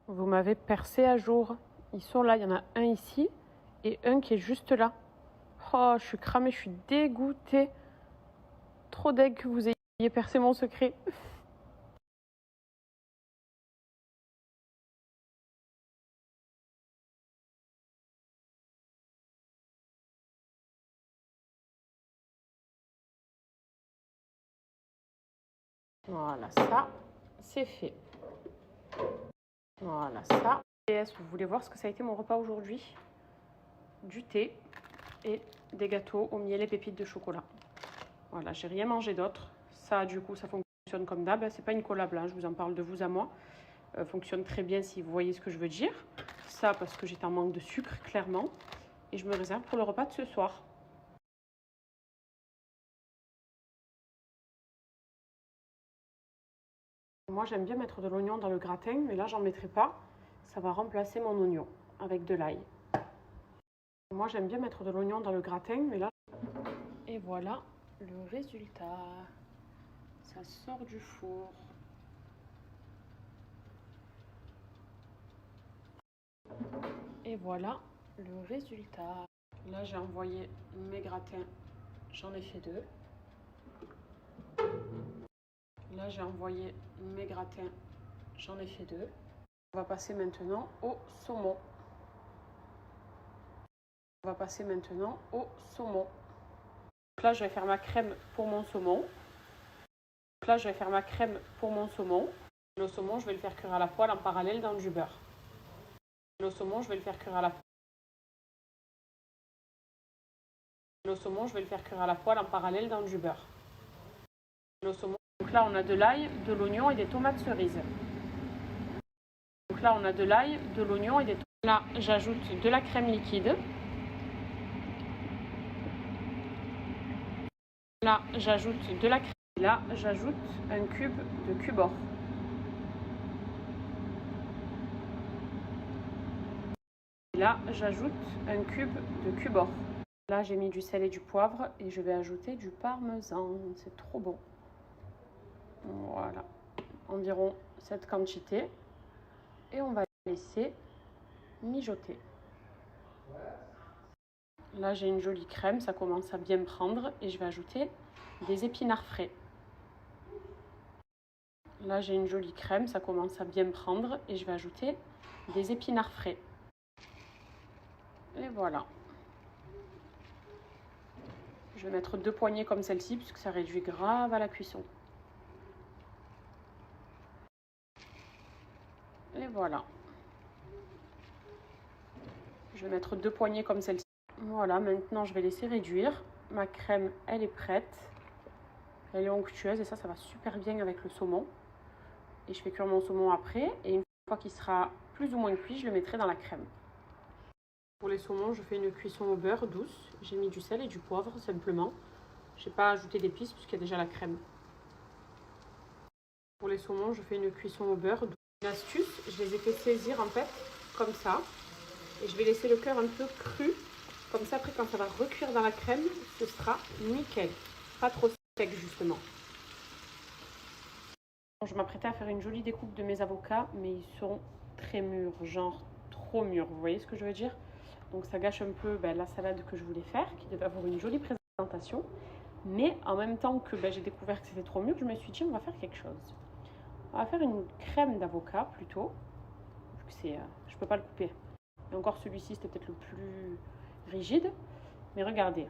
Vous m'avez percé à jour. Ils sont là, il y en a un ici et un qui est juste là. Oh, je suis cramée, je suis dégoûtée. Trop deg que vous ayez percé mon secret. Voilà, ça, c'est fait. Voilà, ça. Et vous voulez voir ce que ça a été mon repas aujourd'hui? Du thé et des gâteaux au miel et pépites de chocolat. Voilà, j'ai rien mangé d'autre. Ça, du coup, ça fonctionne comme d'hab. C'est pas une collab, là, je vous en parle de vous à moi. Fonctionne très bien si vous voyez ce que je veux dire. Ça, parce que j'étais en manque de sucre, clairement. Et je me réserve pour le repas de ce soir. Moi, j'aime bien mettre de l'oignon dans le gratin, mais là, j'en mettrai pas. Ça va remplacer mon oignon avec de l'ail. Moi, j'aime bien mettre de l'oignon dans le gratin, mais là... Et voilà le résultat. Ça sort du four. Et voilà le résultat. Là, j'ai envoyé mes gratins. J'en ai fait 2. Là, j'ai envoyé mes gratins. J'en ai fait 2. On va passer maintenant au saumon. On va passer maintenant au saumon. Donc là, je vais faire ma crème pour mon saumon. Donc là, je vais faire ma crème pour mon saumon. Le saumon, je vais le faire cuire à la poêle en parallèle dans du beurre. Le saumon, je vais le faire cuire à la poêle. Le saumon, je vais le faire cuire à la poêle en parallèle dans du beurre. Le saumon. Donc là, on a de l'ail, de l'oignon et des tomates cerises. Donc là, on a de l'ail, de l'oignon et des tomates. Là, j'ajoute de la crème liquide. Là, j'ajoute de la crème. Là, j'ajoute un cube de cube-or. Là, j'ajoute un cube de cube-or. Là, j'ai mis du sel et du poivre et je vais ajouter du parmesan. C'est trop bon. Voilà. Environ cette quantité. Et on va laisser mijoter. Là, j'ai une jolie crème. Ça commence à bien prendre. Et je vais ajouter des épinards frais. Là, j'ai une jolie crème. Ça commence à bien prendre. Et je vais ajouter des épinards frais. Et voilà. Je vais mettre 2 poignées comme celle-ci, puisque ça réduit grave à la cuisson. Et voilà. Je vais mettre 2 poignées comme celle-ci. Voilà, maintenant je vais laisser réduire. Ma crème, elle est prête. Elle est onctueuse et ça va super bien avec le saumon. Et je fais cuire mon saumon après. Et une fois qu'il sera plus ou moins cuit, je le mettrai dans la crème. Pour les saumons, je fais une cuisson au beurre douce. J'ai mis du sel et du poivre simplement. Je n'ai pas ajouté d'épices puisqu'il y a déjà la crème. Pour les saumons, je fais une cuisson au beurre douce. Une astuce, je les ai fait saisir en fait comme ça. Et je vais laisser le cœur un peu cru. Comme ça, après, quand ça va recuire dans la crème, ce sera nickel. Pas trop sec, justement. Je m'apprêtais à faire une jolie découpe de mes avocats, mais ils sont très mûrs, genre trop mûrs. Vous voyez ce que je veux dire? Donc ça gâche un peu la salade que je voulais faire, qui devait avoir une jolie présentation. Mais en même temps que j'ai découvert que c'était trop mûr, je me suis dit, on va faire quelque chose. On va faire une crème d'avocat, plutôt. Je peux pas le couper. Et encore celui-ci, c'était peut-être le plus rigide. Mais regardez,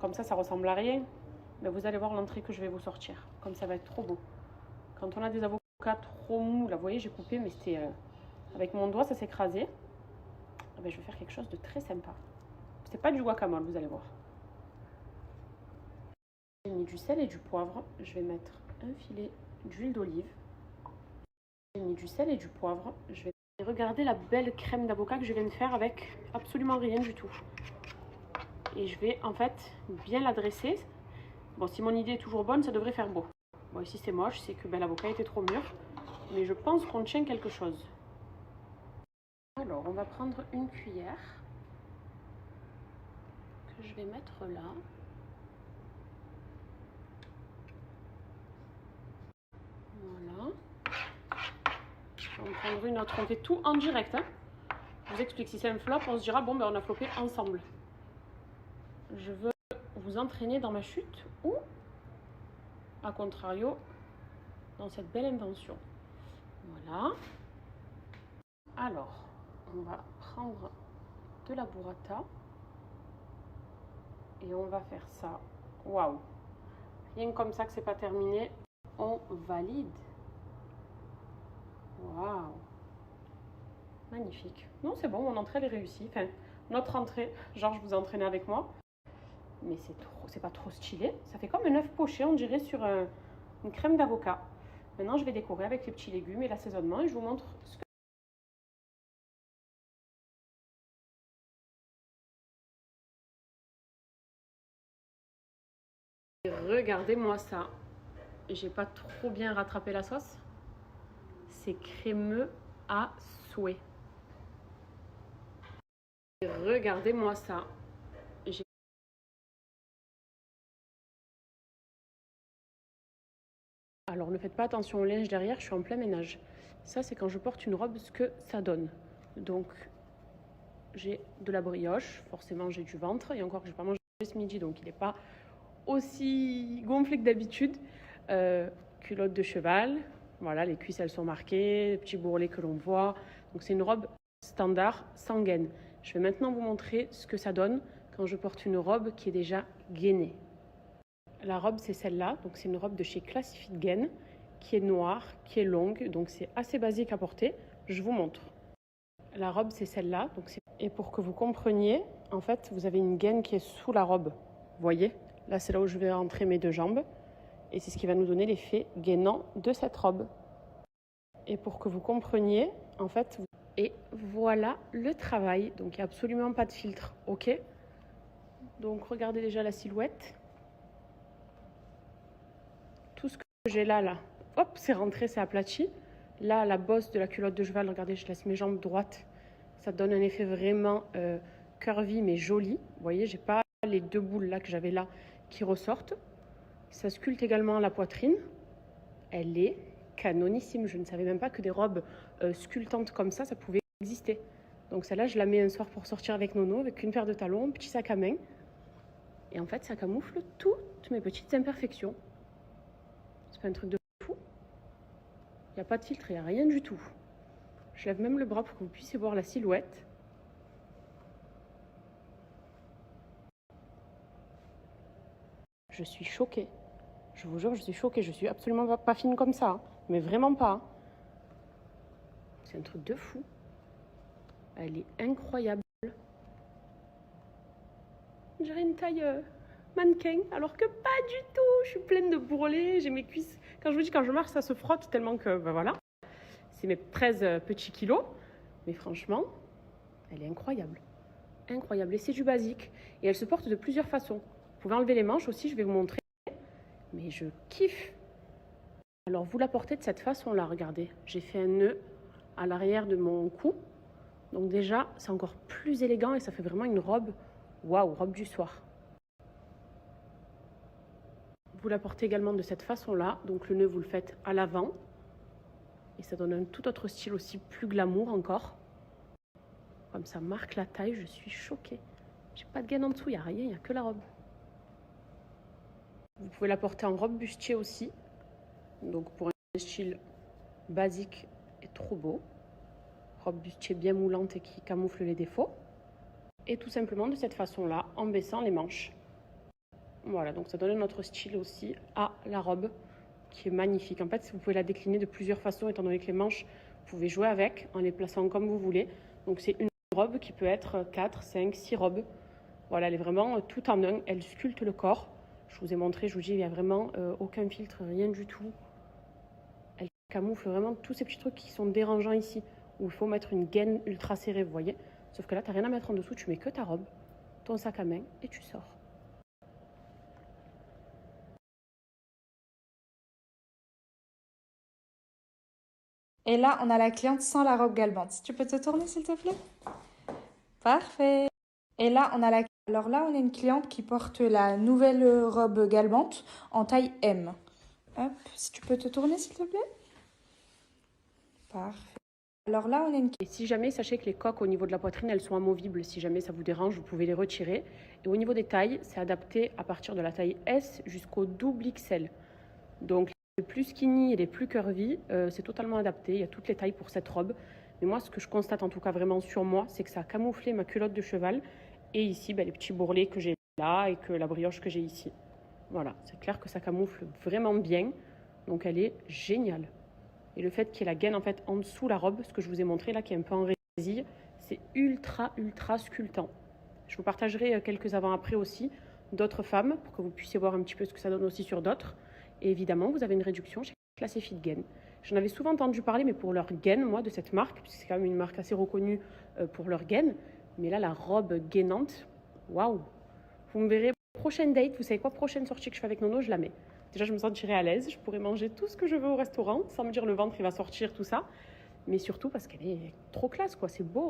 comme ça ressemble à rien. Mais vous allez voir l'entrée que je vais vous sortir. Comme ça va être trop beau. Quand on a des avocats trop mous, là vous voyez, j'ai coupé, mais c'était avec mon doigt, ça s'est écrasé. Je vais faire quelque chose de très sympa. C'est pas du guacamole, vous allez voir. J'ai mis du sel et du poivre. Je vais mettre un filet d'huile d'olive. J'ai mis du sel et du poivre. Je vais regarder la belle crème d'avocat que je viens de faire avec absolument rien du tout. Et je vais en fait bien la dresser. Bon, si mon idée est toujours bonne, ça devrait faire beau. Bon, ici c'est moche, c'est que l'avocat était trop mûr. Mais je pense qu'on tient quelque chose. Alors, on va prendre une cuillère que je vais mettre là. Voilà. On en prendre une autre. On fait tout en direct. Hein. Je vous explique, si c'est un flop, on se dira, bon, ben, on a floppé ensemble. Je veux vous entraîner dans ma chute ou, à contrario, dans cette belle invention. Voilà. Alors, on va prendre de la burrata et on va faire ça. Waouh! Rien comme ça que c'est pas terminé, on valide. Waouh! Magnifique. Non, c'est bon, mon entrée elle est réussie. Enfin, notre entrée, Georges vous a entraîné avec moi. Mais c'est pas trop stylé. Ça fait comme un œuf poché, on dirait, sur une crème d'avocat. Maintenant, je vais décorer avec les petits légumes et l'assaisonnement et je vous montre ce que... Regardez-moi ça. J'ai pas trop bien rattrapé la sauce. C'est crémeux à souhait. Regardez-moi ça. Alors ne faites pas attention au linge derrière, je suis en plein ménage. Ça c'est quand je porte une robe, ce que ça donne. Donc j'ai de la brioche, forcément j'ai du ventre, et encore que je n'ai pas mangé ce midi, donc il n'est pas aussi gonflé que d'habitude. Culotte de cheval, voilà, les cuisses elles sont marquées, les petits bourrelets que l'on voit. Donc c'est une robe standard, sans gaine. Je vais maintenant vous montrer ce que ça donne quand je porte une robe qui est déjà gainée. La robe, c'est celle-là. Donc, c'est une robe de chez Classy Fit Gaine qui est noire, qui est longue. Donc, c'est assez basique à porter. Je vous montre. La robe, c'est celle-là. Et pour que vous compreniez, en fait, vous avez une gaine qui est sous la robe. Vous voyez? Là, c'est là où je vais rentrer mes deux jambes. Et c'est ce qui va nous donner l'effet gainant de cette robe. Et pour que vous compreniez, en fait... Et voilà le travail. Donc, il n'y a absolument pas de filtre. OK? Donc, regardez déjà la silhouette. Tout ce que j'ai là, hop, c'est rentré, c'est aplati. Là, la bosse de la culotte de cheval, regardez, je laisse mes jambes droites. Ça donne un effet vraiment curvy, mais joli. Vous voyez, j'ai pas les deux boules là que j'avais là qui ressortent. Ça sculpte également la poitrine. Elle est canonissime. Je ne savais même pas que des robes sculptantes comme ça pouvait exister. Donc celle-là, je la mets un soir pour sortir avec Nono, avec une paire de talons, un petit sac à main. Et en fait, ça camoufle toutes mes petites imperfections. C'est pas un truc de fou. Il n'y a pas de filtre, il n'y a rien du tout. Je lève même le bras pour que vous puissiez voir la silhouette. Je suis choquée. Je vous jure, je suis choquée. Je suis absolument pas fine comme ça. Hein. Mais vraiment pas. Hein. C'est un truc de fou. Elle est incroyable. On dirait une taille mannequin, alors que pas du tout. Je suis pleine de bourrelets, j'ai mes cuisses. Quand je vous dis, quand je marche, ça se frotte tellement que, ben voilà. C'est mes 13 petits kilos. Mais franchement, elle est incroyable. Incroyable. Et c'est du basique. Et elle se porte de plusieurs façons. Vous pouvez enlever les manches aussi, je vais vous montrer. Mais je kiffe. Alors, vous la portez de cette façon-là, regardez. J'ai fait un nœud à l'arrière de mon cou. Donc déjà, c'est encore plus élégant et ça fait vraiment une robe. Waouh, robe du soir. Vous la portez également de cette façon-là. Donc le nœud, vous le faites à l'avant. Et ça donne un tout autre style aussi, plus glamour encore. Comme ça marque la taille, je suis choquée. J'ai pas de gaine en dessous, il n'y a rien, il n'y a que la robe. Vous pouvez la porter en robe bustier aussi. Donc pour un style basique et trop beau. Robe bustier bien moulante et qui camoufle les défauts. Et tout simplement de cette façon-là, en baissant les manches. Voilà, donc ça donne un autre style aussi à la robe, qui est magnifique. En fait, vous pouvez la décliner de plusieurs façons, étant donné que les manches, vous pouvez jouer avec, en les plaçant comme vous voulez. Donc c'est une robe qui peut être 4, 5, 6 robes. Voilà, elle est vraiment tout en un, elle sculpte le corps. Je vous ai montré, je vous dis, il n'y a vraiment aucun filtre, rien du tout. Elle camoufle vraiment tous ces petits trucs qui sont dérangeants ici, où il faut mettre une gaine ultra serrée, vous voyez. Sauf que là, tu n'as rien à mettre en dessous, tu mets que ta robe, ton sac à main et tu sors. Et là, on a la cliente sans la robe galbante. Tu peux te tourner, s'il te plaît? Parfait. Et là, on a la... Alors là, on a une cliente qui porte la nouvelle robe galbante en taille M. Hop, si tu peux te tourner, s'il te plaît? Parfait. Alors là, on a une... Et si jamais, sachez que les coques au niveau de la poitrine, elles sont amovibles. Si jamais ça vous dérange, vous pouvez les retirer. Et au niveau des tailles, c'est adapté à partir de la taille S jusqu'au double XL. Donc les plus skinny et les plus curvy, c'est totalement adapté. Il y a toutes les tailles pour cette robe. Mais moi, ce que je constate en tout cas vraiment sur moi, c'est que ça a camouflé ma culotte de cheval. Et ici, les petits bourrelets que j'ai là et que la brioche que j'ai ici. Voilà, c'est clair que ça camoufle vraiment bien. Donc elle est géniale. Et le fait qu'il y ait la gaine en fait en dessous la robe, ce que je vous ai montré là, qui est un peu en résille, c'est ultra sculptant. Je vous partagerai quelques avant-après aussi d'autres femmes pour que vous puissiez voir un petit peu ce que ça donne aussi sur d'autres. Et évidemment, vous avez une réduction chez Classé Fit Gain. J'en avais souvent entendu parler, mais pour leur gaine, moi, de cette marque, puisque c'est quand même une marque assez reconnue pour leur gaine. Mais là, la robe gainante, waouh! Vous me verrez, prochaine date, vous savez quoi, prochaine sortie que je fais avec Nono, je la mets. Déjà, je me sentirai à l'aise, je pourrai manger tout ce que je veux au restaurant, sans me dire le ventre, il va sortir, tout ça. Mais surtout parce qu'elle est trop classe, quoi, c'est beau.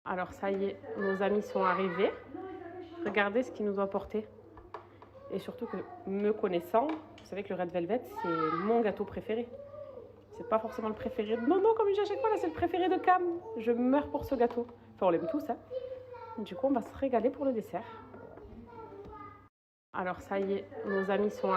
Alors ça y est, nos amis sont arrivés. Regardez ce qu'ils nous ont apporté. Et surtout que, me connaissant, vous savez que le Red Velvet, c'est mon gâteau préféré. C'est pas forcément le préféré de Nono, comme je dis à chaque fois, là c'est le préféré de Cam. Je meurs pour ce gâteau. Enfin, on l'aime tous, hein. Du coup, on va se régaler pour le dessert. Alors ça y est, nos amis sont